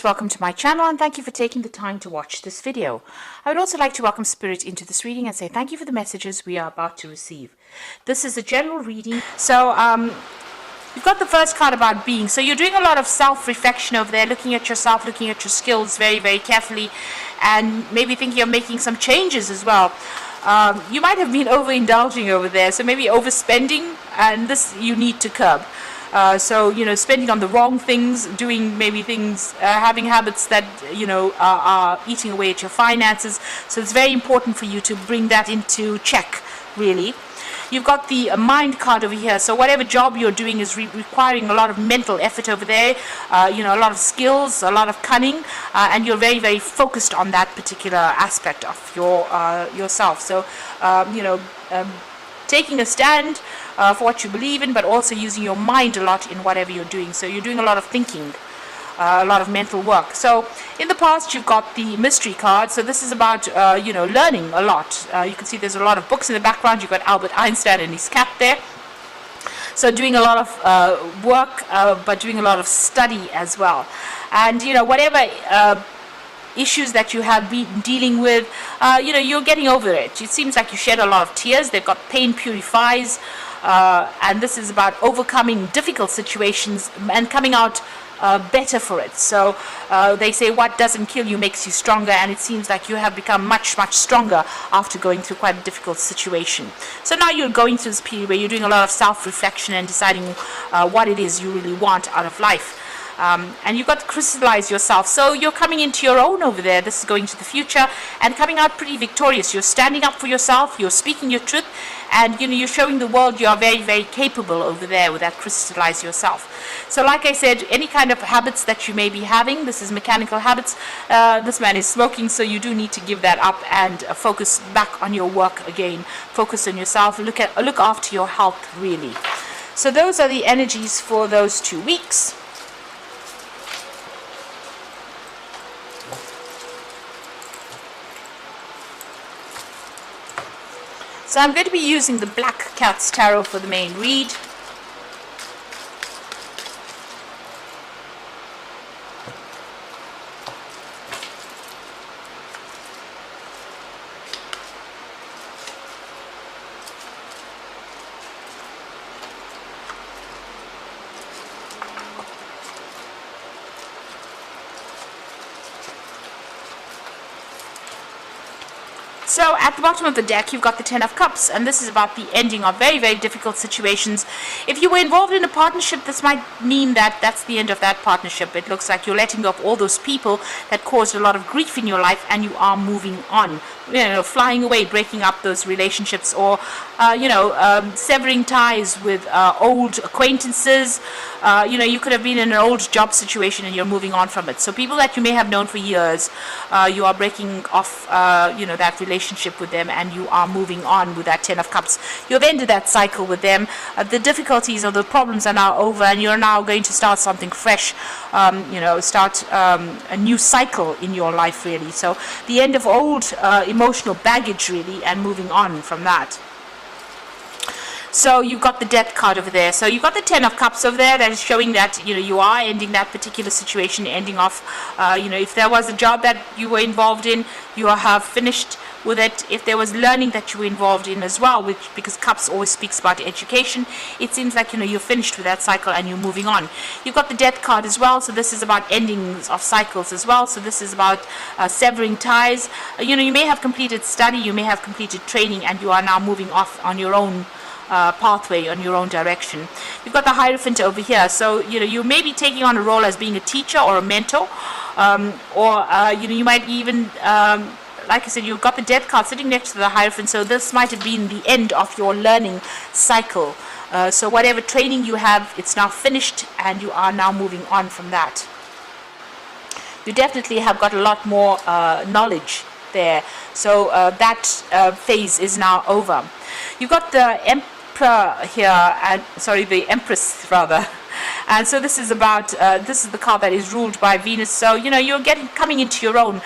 Welcome to my channel and thank you for taking the time to watch this video. I would also like to welcome Spirit into this reading and say thank you for the messages we are about to receive. This is a general reading. So you've got the first card about being. So you're doing a lot of self-reflection over there, looking at yourself, looking at your skills very, very carefully, and maybe thinking of making some changes as well. You might have been overindulging over there, so maybe overspending, and this you need to curb. So, spending on the wrong things, doing maybe things, having habits that, are eating away at your finances. So it's very important for you to bring that into check, really. You've got the mind card over here. So whatever job you're doing is requiring a lot of mental effort over there, a lot of skills, a lot of cunning, and you're very, very focused on that particular aspect of yourself. So, taking a stand for what you believe in, but also using your mind a lot in whatever you're doing. So you're doing a lot of thinking, a lot of mental work. So in the past, you've got the mystery card. So this is about, learning a lot. You can see there's a lot of books in the background. You've got Albert Einstein and his cat there. So doing a lot of work, but doing a lot of study as well. And, whatever issues that you have been dealing with, you're getting over it. It seems like you shed a lot of tears. They've got pain purifies, and this is about overcoming difficult situations and coming out better for it. So they say what doesn't kill you makes you stronger, and it seems like you have become much, much stronger after going through quite a difficult situation. So now you're going through this period where you're doing a lot of self-reflection and deciding what it is you really want out of life. And you've got to crystallize yourself. So you're coming into your own over there. This is going to the future and coming out pretty victorious. You're standing up for yourself. You're speaking your truth. And, you're showing the world you are very, very capable over there with that crystallize yourself. So like I said, any kind of habits that you may be having, this is mechanical habits. This man is smoking, so you do need to give that up and focus back on your work again. Focus on yourself. Look after your health, really. So those are the energies for those 2 weeks. So I'm going to be using the Black Cat's Tarot for the main read. So at the bottom of the deck, you've got the Ten of Cups, and this is about the ending of very, very difficult situations. If you were involved in a partnership, this might mean that that's the end of that partnership. It looks like you're letting go of all those people that caused a lot of grief in your life, and you are moving on. Flying away, breaking up those relationships, or severing ties with old acquaintances. You could have been in an old job situation and you're moving on from it. So people that you may have known for years, you are breaking off, that relationship with them, and you are moving on with that Ten of Cups. You've ended that cycle with them. The difficulties or the problems are now over, and you're now going to start something fresh. Start a new cycle in your life, really. So the end of old emotional baggage, really, and moving on from that. So you've got the Death card over there. So you've got the Ten of Cups over there that is showing that, you are ending that particular situation, ending off, if there was a job that you were involved in, you have finished with it. If there was learning that you were involved in as well, because Cups always speaks about education, it seems like, you're finished with that cycle and you're moving on. You've got the Death card as well. So this is about endings of cycles as well. So this is about severing ties. You may have completed study, you may have completed training, and you are now moving off on your own pathway, on your own direction. You've got the Hierophant over here. So you may be taking on a role as being a teacher or a mentor, or you might even like I said, you've got the Death card sitting next to the Hierophant. So this might have been the end of your learning cycle. So whatever training you have, it's now finished, and you are now moving on from that. You definitely have got a lot more knowledge there. So that phase is now over. You've got the Emperor here, and the Empress rather. And so this is about, this is the card that is ruled by Venus. So, you're coming into your own.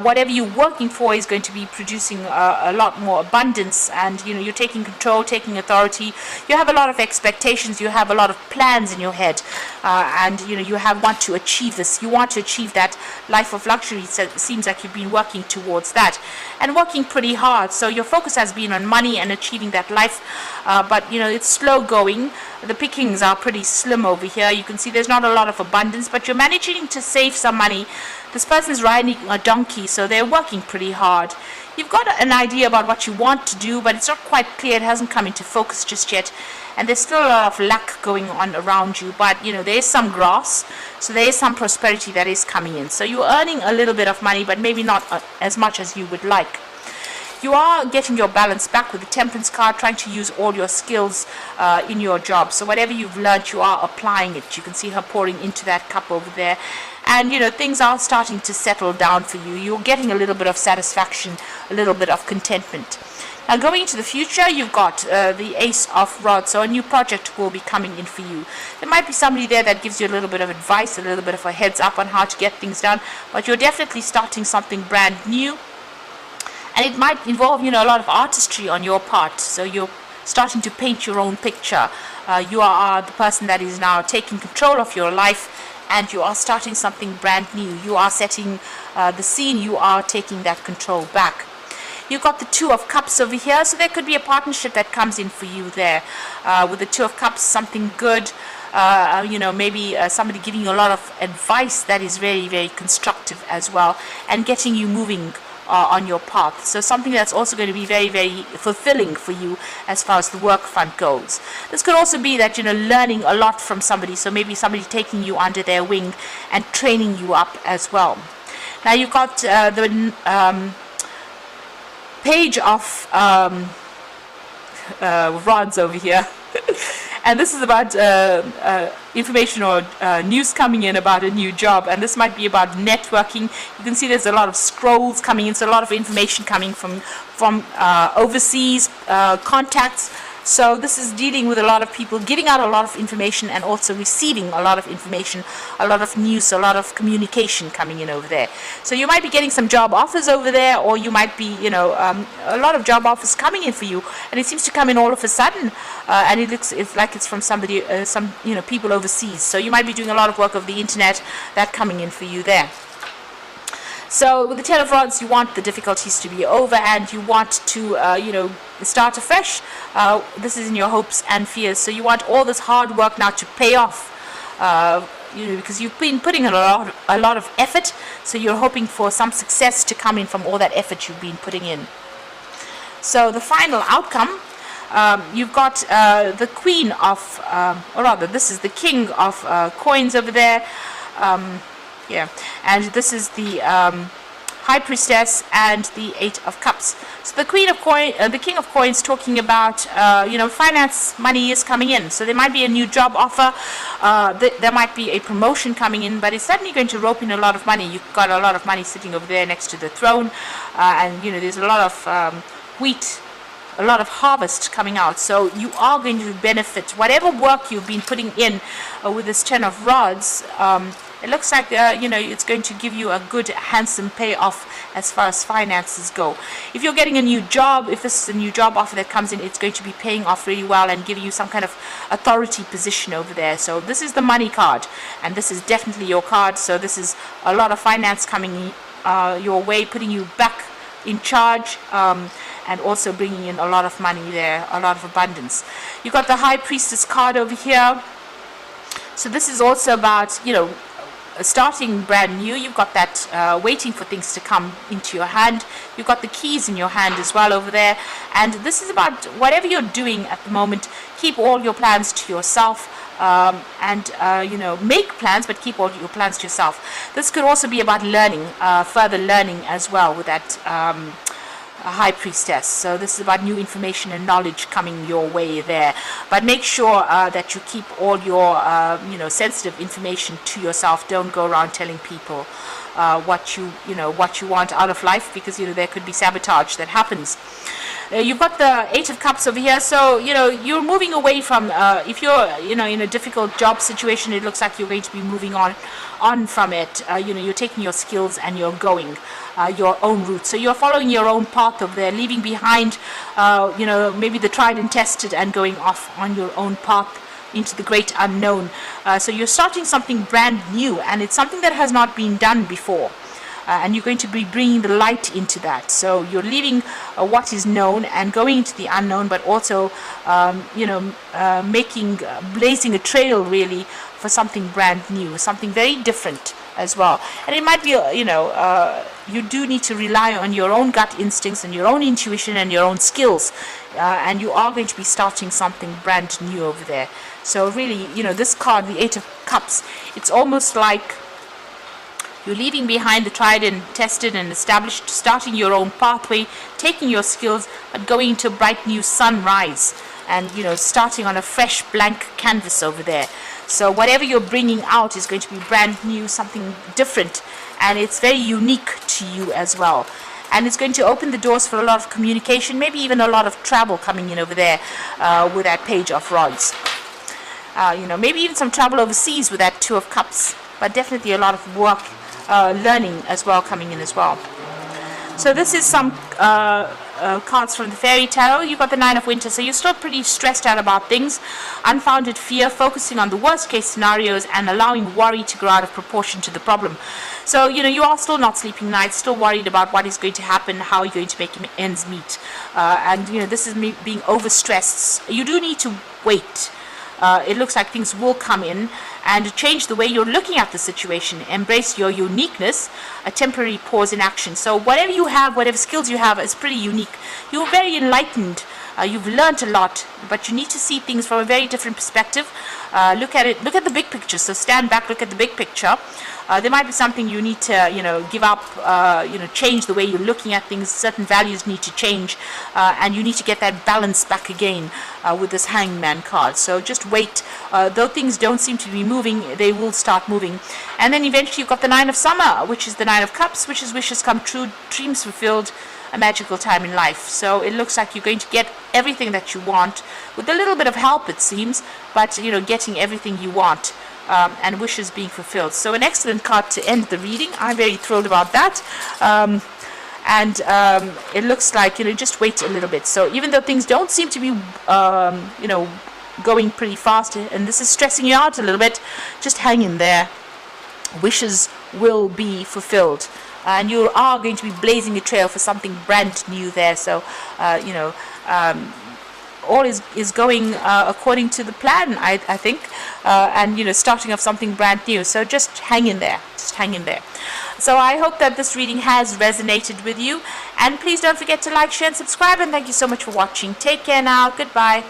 Whatever you're working for is going to be producing a lot more abundance, and, you're taking control, taking authority. You have a lot of expectations. You have a lot of plans in your head. and you want to achieve this. You want to achieve that life of luxury. So it seems like you've been working towards that and working pretty hard. So your focus has been on money and achieving that life, but it's slow going. The pickings are pretty slim over here. You can see there's not a lot of abundance, but you're managing to save some money. This person's riding a donkey, so they're working pretty hard. You've got an idea about what you want to do, but it's not quite clear. It hasn't come into focus just yet. And there's still a lot of lack going on around you, but there is some grass, so there is some prosperity that is coming in. So you're earning a little bit of money, but maybe not as much as you would like. You are getting your balance back with the Temperance card, trying to use all your skills in your job. So whatever you've learned, you are applying it. You can see her pouring into that cup over there. And things are starting to settle down for you. You're getting a little bit of satisfaction, a little bit of contentment. Now going into the future, you've got the Ace of Rods, so a new project will be coming in for you. There might be somebody there that gives you a little bit of advice, a little bit of a heads up on how to get things done, but you're definitely starting something brand new. And it might involve, a lot of artistry on your part. So you're starting to paint your own picture. You are the person that is now taking control of your life, and you are starting something brand new. You are setting the scene. You are taking that control back. You've got the Two of Cups over here, so there could be a partnership that comes in for you there. With the Two of Cups, something good. Maybe somebody giving you a lot of advice that is very, very constructive as well, and getting you moving on your path. So something that's also going to be very, very fulfilling for you as far as the work front goes. This could also be that learning a lot from somebody, so maybe somebody taking you under their wing and training you up as well. Now you've got the Page of Rods over here. And this is about information or news coming in about a new job, and this might be about networking. You can see there's a lot of scrolls coming in, so a lot of information coming from overseas contacts. So this is dealing with a lot of people giving out a lot of information and also receiving a lot of information, a lot of news, a lot of communication coming in over there. So you might be getting some job offers over there, or you might be, a lot of job offers coming in for you, and it seems to come in all of a sudden, and it's like it's from somebody, people overseas. So you might be doing a lot of work of the internet that coming in for you there. So with the Ten of Rods, you want the difficulties to be over, and you want to, start afresh. This is in your hopes and fears. So you want all this hard work now to pay off, because you've been putting a lot of effort. So you're hoping for some success to come in from all that effort you've been putting in. So the final outcome, you've got the Queen of, or rather, this is the King of Coins over there. And this is the High Priestess and the Eight of Cups. So the the King of Coins, talking about finance, money is coming in. So there might be a new job offer, there might be a promotion coming in, but it's certainly going to rope in a lot of money. You've got a lot of money sitting over there next to the throne, and there's a lot of wheat, a lot of harvest coming out. So you are going to benefit whatever work you've been putting in with this Ten of Rods. It looks like, it's going to give you a good, handsome payoff as far as finances go. If you're getting a new job, if this is a new job offer that comes in, it's going to be paying off really well and giving you some kind of authority position over there. So this is the money card, and this is definitely your card. So this is a lot of finance coming your way, putting you back in charge, and also bringing in a lot of money there, a lot of abundance. You've got the High Priestess card over here. So this is also about, starting brand new. You've got that waiting for things to come into your hand. You've got the keys in your hand as well over there, and this is about whatever you're doing at the moment. Keep all your plans to yourself, and make plans, but keep all your plans to yourself. This could also be about learning, further learning as well with that High Priestess. So this is about new information and knowledge coming your way there, but make sure that you keep all your sensitive information to yourself. Don't go around telling people what you want out of life, because there could be sabotage that happens. You've got the Eight of Cups over here, so you're moving away from, if you're in a difficult job situation, it looks like you're going to be moving on from it. You're taking your skills and you're going your own route. So you're following your own path over there, leaving behind maybe the tried and tested, and going off on your own path into the great unknown. So you're starting something brand new, and it's something that has not been done before. And you're going to be bringing the light into that. So you're leaving what is known and going into the unknown, but also, blazing a trail really for something brand new, something very different as well. And it might be, you do need to rely on your own gut instincts and your own intuition and your own skills. And you are going to be starting something brand new over there. So really, this card, the Eight of Cups, it's almost like you're leaving behind the tried and tested and established, starting your own pathway, taking your skills, but going into a bright new sunrise and, starting on a fresh blank canvas over there. So whatever you're bringing out is going to be brand new, something different, and it's very unique to you as well. And it's going to open the doors for a lot of communication, maybe even a lot of travel coming in over there with that Page of Rods. Maybe even some travel overseas with that Two of Cups, but definitely a lot of work, learning as well coming in as well. So this is some cards from the Fairy Tarot. You've got the Nine of Winter, so you're still pretty stressed out about things. Unfounded fear, focusing on the worst case scenarios and allowing worry to grow out of proportion to the problem. So, you are still not sleeping nights, still worried about what is going to happen, how you're going to make ends meet. And this is me being overstressed. You do need to wait. It looks like things will come in and change the way you're looking at the situation. Embrace your uniqueness, a temporary pause in action. So whatever you have, whatever skills you have, is pretty unique. You're very enlightened. You've learned a lot, but you need to see things from a very different perspective. Look at it. Look at the big picture. So stand back, look at the big picture. There might be something you need to, give up, change the way you're looking at things. Certain values need to change, and you need to get that balance back again with this Hangman card. So just wait. Though things don't seem to be moving, they will start moving. And then eventually you've got the Nine of Summer, which is the Nine of Cups, which is wishes come true, dreams fulfilled, a magical time in life. So it looks like you're going to get everything that you want, with a little bit of help it seems, but getting everything you want. And wishes being fulfilled. So an excellent card to end the reading. I'm very thrilled about that. It looks like, just wait a little bit. So even though things don't seem to be, going pretty fast, and this is stressing you out a little bit, just hang in there. Wishes will be fulfilled. And you are going to be blazing a trail for something brand new there. So, all is going according to the plan, I think, and starting off something brand new. So just hang in there, So I hope that this reading has resonated with you, and please don't forget to like, share and subscribe, and thank you so much for watching. Take care now. Goodbye.